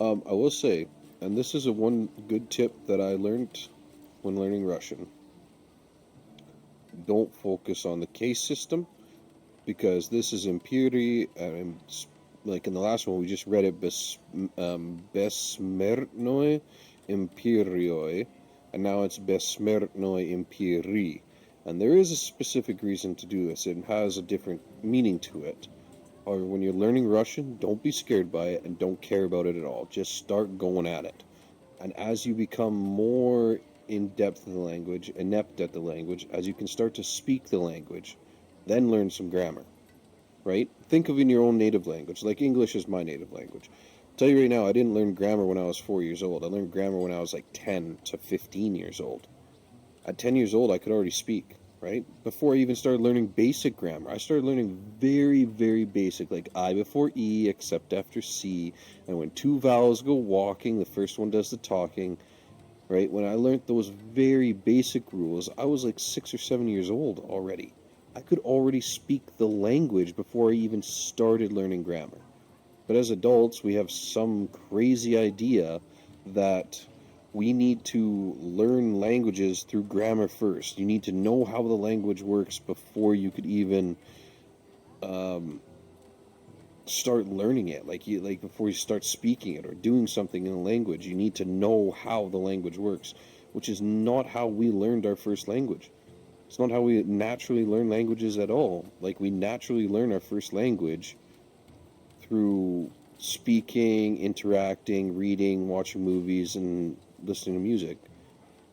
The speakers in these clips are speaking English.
I will say, and this is a one good tip that I learned when learning Russian. Don't focus on the case system because this is impurity. Like in the last one, we just read it besmernoi imperioi, and now it's besmernoi imperi. And there is a specific reason to do this. It has a different meaning to it. Or when you're learning Russian, don't be scared by it and don't care about it at all. Just start going at it. And as you become more in depth in the language, inept at the language, as you can start to speak the language, then learn some grammar, right? Think of in your own native language. Like English is my native language. I'll tell you right now, I didn't learn grammar when I was 4 years old. I learned grammar when I was like 10 to 15 years old. At 10 years old, I could already speak, right? Before I even started learning basic grammar, I started learning very, very basic, like I before E, except after C. And when two vowels go walking, the first one does the talking, right? When I learned those very basic rules, I was like 6 or 7 years old already. I could already speak the language before I even started learning grammar. But as adults, we have some crazy idea that we need to learn languages through grammar first. You need to know how the language works before you could even um, start learning it. Like before you start speaking it or doing something in a language, you need to know how the language works, which is not how we learned our first language. It's not how we naturally learn languages at all. Like we naturally learn our first language through speaking, interacting, reading, watching movies, and listening to music.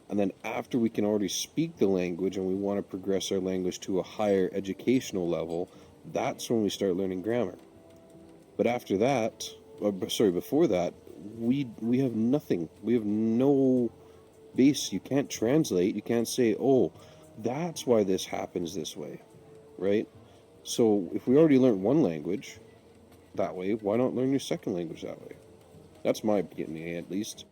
And then after we can already speak the language and we want to progress our language to a higher educational level, that's when we start learning grammar. But after that, before that, we have nothing. We have no base. You can't translate. You can't say, "Oh, that's why this happens this way," right? So if we already learned one language that way, why not learn your second language that way? That's my opinion, at least.